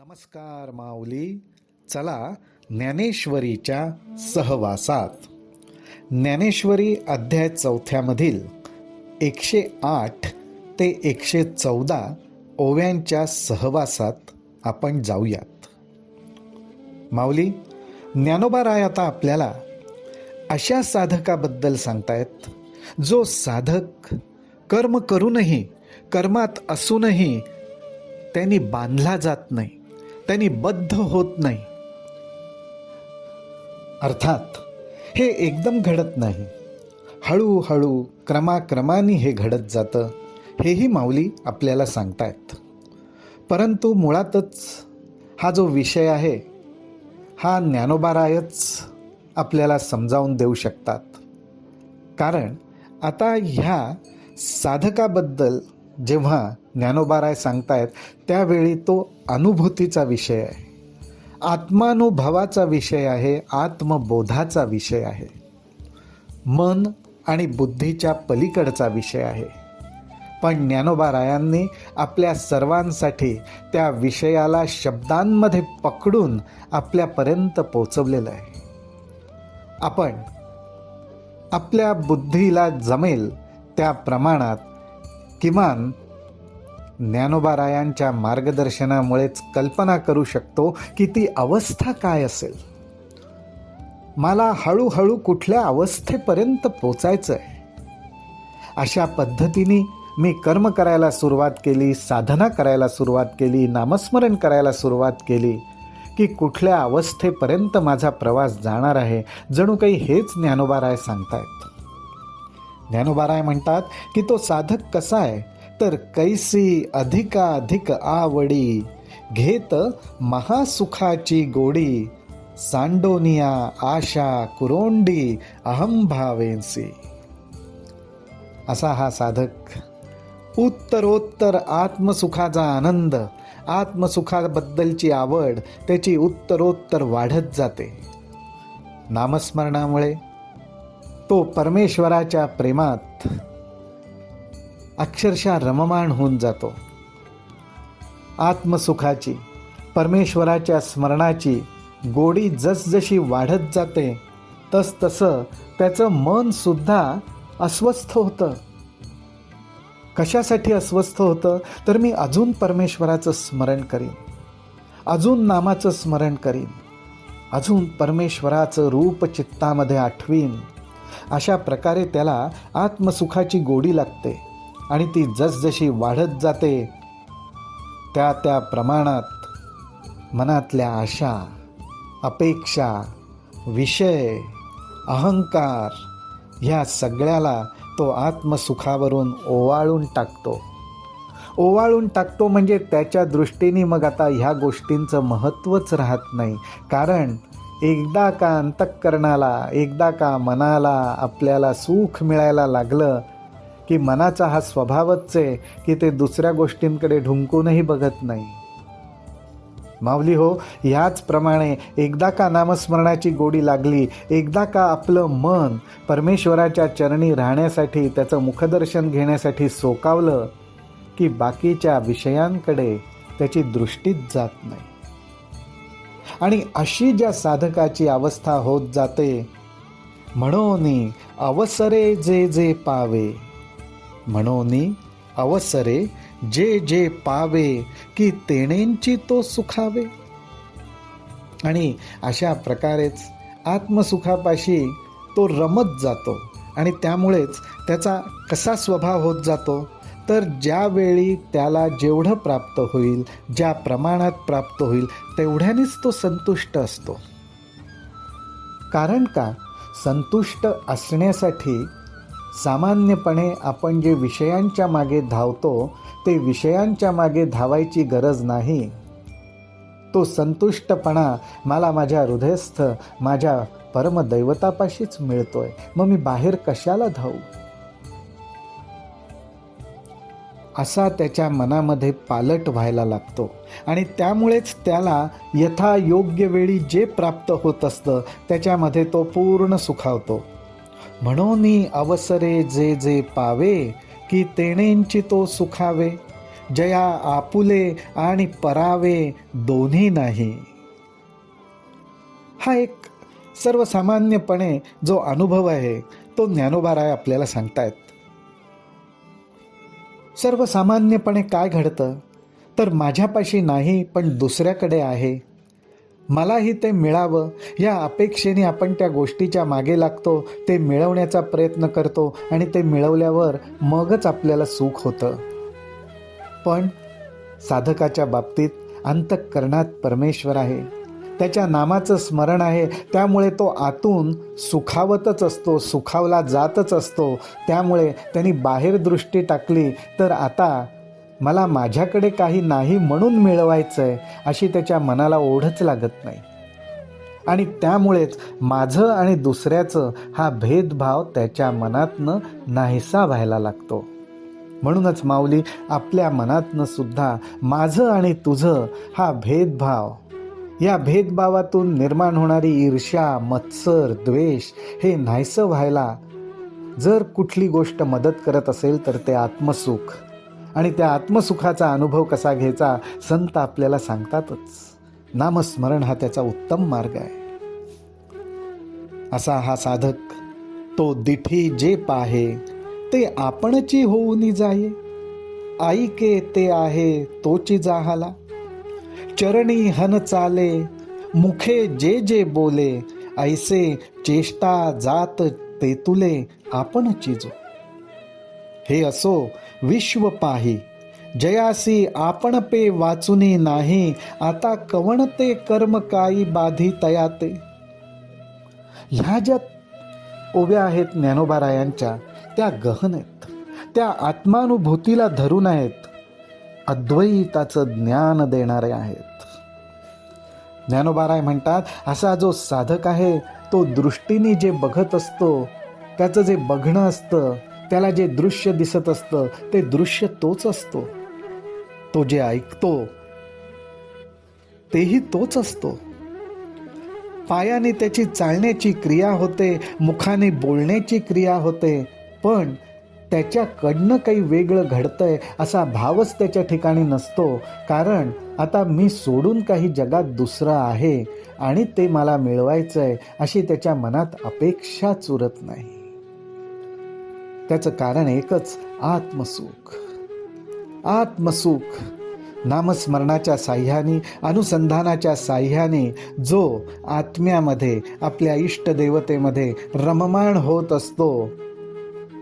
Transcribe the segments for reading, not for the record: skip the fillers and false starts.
नमस्कार माऊली. चला ज्ञानेश्वरीच्या सहवासात. ज्ञानेश्वरी अध्याय 4 108 ते 114 ओव्यांच्या सहवासात आपण जाऊयात. माऊली, ज्ञानोबाराय आता आपल्याला अशा साधकाबद्दल सांगतायत जो साधक कर्म करूनही, कर्मात असूनही त्यांनी बांधला जात नाही, त्यांनी बद्ध होत नाही. अर्थात हे एकदम घडत नाही, हळूहळू क्रमाक्रमाने हे घडत जातं, हेही माऊली आपल्याला सांगतायत. परंतु मुळातच हा जो विषय आहे हा ज्ञानोबारायच आपल्याला समजावून देऊ शकतात. कारण आता ह्या साधकाबद्दल जेव्हा ज्ञानोबाराय सांगतायत त्यावेळी तो अनुभूतीचा विषय आहे, आत्मानुभवाचा विषय आहे, आत्मबोधाचा विषय आहे, मन आणि बुद्धीच्या पलीकडचा विषय आहे. पण ज्ञानोबारायांनी आपल्या सर्वांसाठी त्या विषयाला शब्दांमध्ये पकडून आपल्यापर्यंत पोचवलेलं आहे. आपण आपल्या बुद्धीला जमेल त्या प्रमाणात किमान ज्ञानोबारायांच्या मार्गदर्शनामुळेच कल्पना करू शकतो की ती अवस्था काय असेल. मला हळूहळू कुठल्या अवस्थेपर्यंत पोचायचं आहे. अशा पद्धतीने मी कर्म करायला सुरुवात केली, साधना करायला सुरुवात केली, नामस्मरण करायला सुरुवात केली की कुठल्या अवस्थेपर्यंत माझा प्रवास जाणार आहे. जणू काही हेच ज्ञानोबाराय सांगतायत. ज्ञानोबाराय म्हणतात की तो साधक कसा आहे तर कैसी अधिकाधिक आवडी, घेत महासुखाची गोडी, सांडोनिया आशा कुरोंडी अहंभावेंसी. असा हा साधक उत्तरोत्तर आत्मसुखाचा आनंद, आत्मसुखाबद्दलची आवड त्याची उत्तरोत्तर वाढत जाते. नामस्मरणामुळे तो परमेश्वराच्या प्रेमात अक्षरशः रममाण होऊन जातो. आत्मसुखाची, परमेश्वराच्या स्मरणाची गोडी जसजशी वाढत जाते तसतसं त्याचं मन सुद्धा अस्वस्थ होतं. कशासाठी अस्वस्थ होतं तर मी अजून परमेश्वराचं स्मरण करीन, अजून नामाचं स्मरण करीन, अजून परमेश्वराचं रूप चित्तामध्ये आठवीन. अशा प्रकारे त्याला आत्मसुखाची गोडी लागते आणि ती जसजशी वाढत जाते त्या त्या प्रमाणात मनातल्या आशा, अपेक्षा, विषय, अहंकार ह्या सगळ्याला तो आत्मसुखावरून ओवाळून टाकतो. ओवाळून टाकतो म्हणजे त्याच्या दृष्टीने मग आता ह्या गोष्टींचं महत्त्वच राहत नाही. कारण एकदा का अंतःकरणाला, एकदा का मनाला आपल्याला सुख मिळायला लागलं की मनाचा हा स्वभावच आहे की ते दुसऱ्या गोष्टींकडे ढुंकूनही बघत नाही. माऊली हो, ह्याचप्रमाणे एकदा का नामस्मरणाची गोडी लागली, एकदा का आपलं मन परमेश्वराच्या चरणी राहण्यासाठी, त्याचं मुखदर्शन घेण्यासाठी सोकावलं की बाकीच्या विषयांकडे त्याची दृष्टीच जात नाही. आणि अशी ज्या साधकाची अवस्था होत जाते, म्हणोनी अवसरे जे जे पावे, म्हणोनी अवसरे जे जे पावे की तेणेंची तो सुखावे. आणि अशा प्रकारेच आत्मसुखापाशी तो रमत जातो. आणि त्यामुळेच त्याचा कसा स्वभाव होत जातो तर ज्यावेळी त्याला जेवढं प्राप्त होईल, ज्या प्रमाणात प्राप्त होईल तेवढ्यानेच तो संतुष्ट असतो. कारण का संतुष्ट असण्यासाठी सामान्यपणे आपण जे विषयांच्या मागे धावतो ते विषयांच्या मागे धावायची गरज नाही. तो संतुष्टपणा मला माझ्या हृदयस्थ, माझ्या परमदैवतापाशीच मिळतोय, मग मी बाहेर कशाला धावू, असा त्याच्या मनामध्ये पालट व्हायला लागतो. आणि त्यामुळेच त्याला यथा योग्य वेळी जे प्राप्त होत असतं त्याच्यामध्ये तो पूर्ण सुखावतो. म्हणून अवसरे जे जे पावे की तेणेंची तो सुखावे. जया आपुले आणि परावे दोन्ही नाही. हा एक सर्वसामान्यपणे जो अनुभव आहे तो ज्ञानोबाराय आपल्याला सांगतायत. सर्वसामान्यपणे काय घडतं तर माझ्यापाशी नाही पण दुसऱ्याकडे आहे, मलाही ते मिळावं या अपेक्षेने आपण त्या गोष्टीच्या मागे लागतो, ते मिळवण्याचा प्रयत्न करतो आणि ते मिळवल्यावर मगच आपल्याला सुख होतं. पण साधकाच्या बाबतीत अंतःकरणात परमेश्वर आहे, त्याच्या नामाचं स्मरण आहे, त्यामुळे तो आतून सुखावतच असतो, सुखावला जातच असतो. त्यामुळे त्यांनी बाहेर दृष्टी टाकली तर आता मला माझ्याकडे काही नाही म्हणून मिळवायचं आहे अशी त्याच्या मनाला ओढच लागत नाही. आणि त्यामुळेच माझं आणि दुसऱ्याचं हा भेदभाव त्याच्या मनातनं नाहीसा व्हायला लागतो. म्हणूनच माऊली आपल्या मनातनं सुद्धा माझं आणि तुझं हा भेदभाव, या भेदभावातून निर्माण होणारी ईर्ष्या, मत्सर, द्वेष हे नाहीसं व्हायला जर कुठली गोष्ट मदत करत असेल तर ते आत्मसुख. आणि त्या आत्मसुखाचा अनुभव कसा घ्यायचा संत आपल्याला सांगतातच. नामस्मरण हा त्याचा उत्तम मार्ग आहे. असा हा साधक तो दिठी जे पाहे ते आपणची होऊनी जाये, ऐके ते आहे तोची जाहाला, चरणी हन चाले मुखे जे जे बोले, ऐसे चेष्टा जात ते तुले आपण चिजो. हे असो विश्व पाही जयासी आपण पे वाचुनी नाही, आता कवण ते कर्म काही बाधी तयाते. ह्या ज्या ओव्या आहेत ज्ञानोबारायांच्या त्या गहन आहेत, त्या आत्मानुभूतीला धरून आहेत, अद्वैताचं ज्ञान देणारे आहेत. ज्ञानोबाराय म्हणतात असा जो साधक आहे तो दृष्टीने जे बघत असतो, त्याचं जे बघणं असतं, त्याला जे दृश्य दिसत असतं ते दृश्य तोच असतो, तो जे ऐकतो तेही तोच असतो. पायाने त्याची चालण्याची क्रिया होते, मुखाने बोलण्याची क्रिया होते, पण त्याच्याकडनं काही वेगळं घडतंय असा भावच त्याच्या ठिकाणी नसतो. कारण आता मी सोडून काही जगात दुसरं आहे आणि ते मला मिळवायचंय अशी त्याच्या मनात अपेक्षाच उरत नाही. त्याचं कारण एकच, आत्मसुख. आत्मसुख नामस्मरणाच्या साह्याने, अनुसंधानाच्या साह्याने जो आत्म्यामध्ये, आपल्या इष्टदेवतेमध्ये रममाण होत असतो,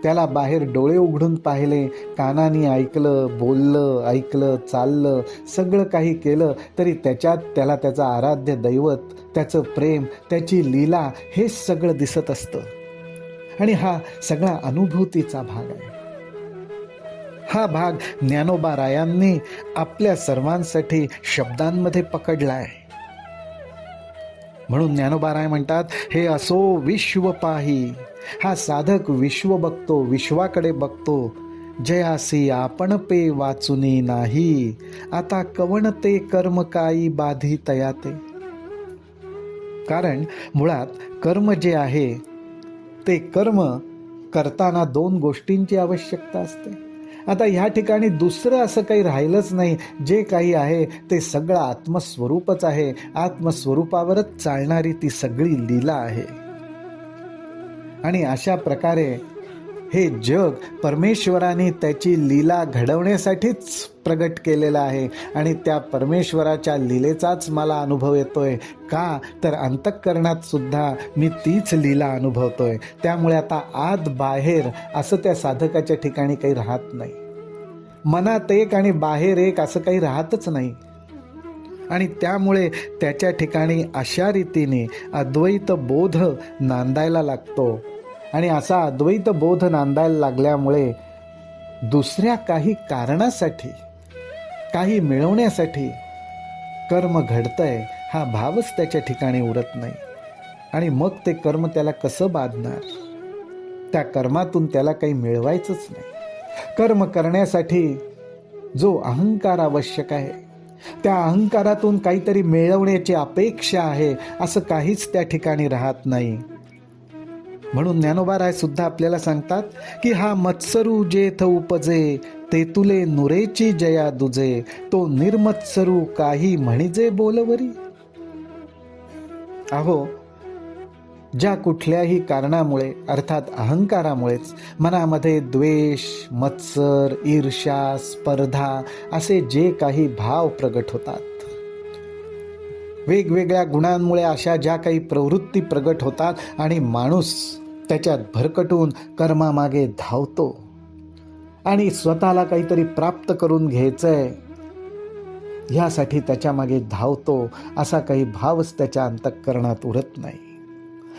त्याला बाहेर डोळे उघडून पाहिले, कानाने ऐकलं, बोललं, ऐकलं, चाललं, सगळं काही केलं तरी त्याच्यात त्याला त्याचं आराध्य दैवत, त्याचं प्रेम, त्याची लीला हे सगळं दिसत असतं. आणि हा सगळा अनुभूतीचा भाग आहे. हा भाग ज्ञानोबारायांनी आपल्या सर्वांसाठी शब्दांमध्ये पकडलाय. म्हणून ज्ञानोबाराय म्हणतात हे असो विश्व पाही. हा साधक विश्व बघतो, विश्वाकडे बघतो. जयासी आपण पे वाचुनी नाही, आता कवण ते कर्म काही बाधी तयाते. कारण मुळात कर्म जे आहे ते कर्म करताना दोन गोष्टींची आवश्यकता असते. आता ह्या ठिकाणी दुसरं असं काही राहिलंच नाही. जे काही आहे ते सगळं आत्मस्वरूपच आहे. आत्मस्वरूपावरच चालणारी ती सगळी लीला आहे. आणि अशा प्रकारे हे जग परमेश्वराने त्याची लीला घडवण्यासाठीच प्रगट केलेलं आहे. आणि त्या परमेश्वराच्या लीलेचाच मला अनुभव येतोय. का तर अंतःकरणात सुद्धा मी तीच लीला अनुभवतोय. त्यामुळे आता आत बाहेर असं त्या साधकाच्या ठिकाणी काही राहत नाही. मनात एक आणि बाहेर एक असं काही राहतच नाही. आणि त्यामुळे त्याच्या ठिकाणी अशा रीतीने अद्वैत बोध नांदायला लागतो. आणि असा अद्वैत बोध नांदायला लागल्यामुळे दुसऱ्या काही कारणासाठी, काही मिळवण्यासाठी कर्म घडतंय हा भावच त्याच्या ठिकाणी उरत नाही. आणि मग ते कर्म त्याला कसं बाधणार? त्या कर्मातून त्याला काही मिळवायचंच नाही. कर्म करण्यासाठी जो अहंकार आवश्यक आहे, त्या अहंकारातून काहीतरी मिळवण्याची अपेक्षा आहे, असं काहीच त्या ठिकाणी राहत नाही. म्हणून ज्ञानोबाराय सुद्धा आपल्याला सांगतात की हा मत्सरू जेथ उपजे ते तुले नुरेची जया दुजे, तो निर्मत्सरू काही म्हणिजे बोलवरी. अहो, ज्या कुठल्याही कारणामुळे अर्थात अहंकारामुळेच मनामध्ये द्वेष, मत्सर, ईर्ष्या, स्पर्धा असे जे काही भाव प्रगट होतात, वेगवेगळ्या गुणांमुळे अशा ज्या काही प्रवृत्ती प्रगट होतात आणि माणूस त्याच्यात भरकटून कर्मामागे धावतो आणि स्वतःला काहीतरी प्राप्त करून घ्यायचंय ह्यासाठी त्याच्या मागे धावतो, असा काही भावच त्याच्या अंतःकरणात उरत नाही.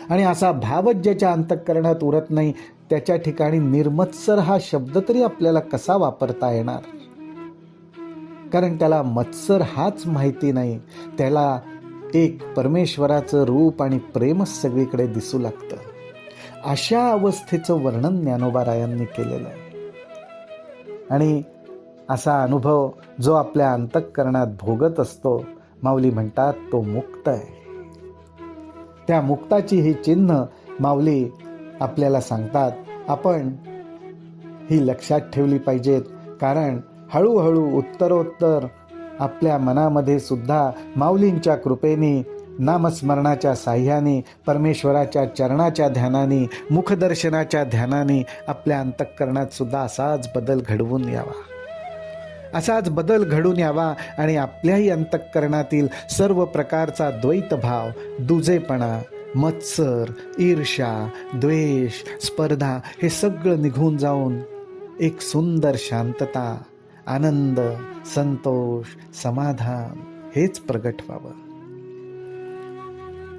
आणि असा भावच ज्याच्या अंतःकरणात उरत नाही त्याच्या ठिकाणी निर्मत्सर हा शब्द तरी आपल्याला कसा वापरता येणार? कारण त्याला मत्सर हाच माहिती नाही, त्याला एक परमेश्वराचं रूप आणि प्रेमच सगळीकडे दिसू लागतं. अशा अवस्थेचं वर्णन ज्ञानोबारायांनी केलेलं आहे. आणि असा अनुभव जो आपल्या अंतःकरणात भोगत असतो, माऊली म्हणतात तो मुक्त आहे. त्या मुक्ताची ही चिन्ह माऊली आपल्याला सांगतात. आपण ही लक्षात ठेवली पाहिजेत, कारण हळूहळू उत्तरोत्तर आपल्या मनामध्ये सुद्धा माऊलींच्या कृपेने, नामस्मरणाच्या साह्याने, परमेश्वराच्या चरणाच्या ध्यानाने, मुखदर्शनाच्या ध्यानाने आपल्या अंतःकरणात सुद्धा असाच बदल घडवून यावा. असाच बदल घडून यावा आणि आपल्याही अंतःकरणातील सर्व प्रकारचा द्वैतभाव, दुजेपणा, मत्सर, ईर्ष्या, द्वेष, स्पर्धा हे सगळं निघून जाऊन एक सुंदर शांतता, आनंद, संतोष, समाधान हेच प्रगट व्हावं.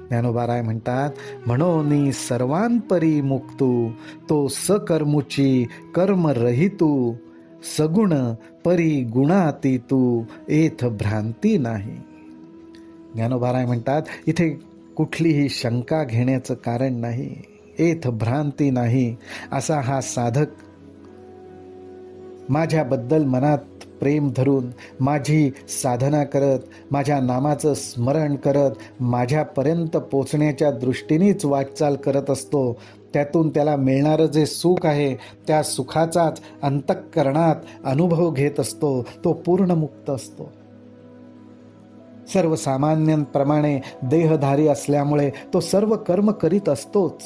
ज्ञानोबाराय म्हणतात, म्हणोनी सर्वांपरी मुक्तू, तो सकर्मुची कर्म रहितू, सगुण परी गुणाती तू, एथ भ्रांती नाही. ज्ञानोबाराय म्हणतात, इथे कुठलीही शंका घेण्याचं कारण नाही, एथ भ्रांती नाही. असा हा साधक माझ्याबद्दल मनात प्रेम धरून, माझी साधना करत, माझ्या नामाचं स्मरण करत, माझ्यापर्यंत पोचण्याच्या दृष्टीनेच वाटचाल करत असतो. त्यातून त्याला मिळणारं जे सुख आहे त्या सुखाचाच अंतःकरणात अनुभव घेत असतो. तो पूर्ण मुक्त असतो. सर्वसामान्यांप्रमाणे देहधारी असल्यामुळे तो सर्व कर्म करीत असतोच,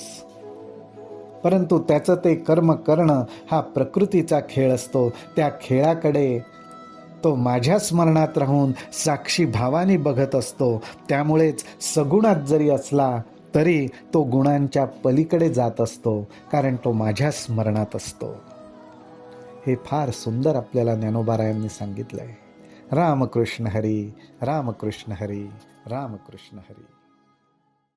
परंतु त्याचं ते कर्म करणं हा प्रकृतीचा खेळ असतो. त्या खेळाकडे तो माझ्या स्मरणात राहून साक्षी भावाने बघत असतो. त्यामुळेच सगुणात जरी असला तरी तो गुणांच्या पलीकडे जात असतो, कारण तो माझ्या स्मरणात असतो. हे फार सुंदर आपल्याला ज्ञानोबारायांनी सांगितलंय. रामकृष्ण हरी, रामकृष्ण हरी, रामकृष्ण हरी.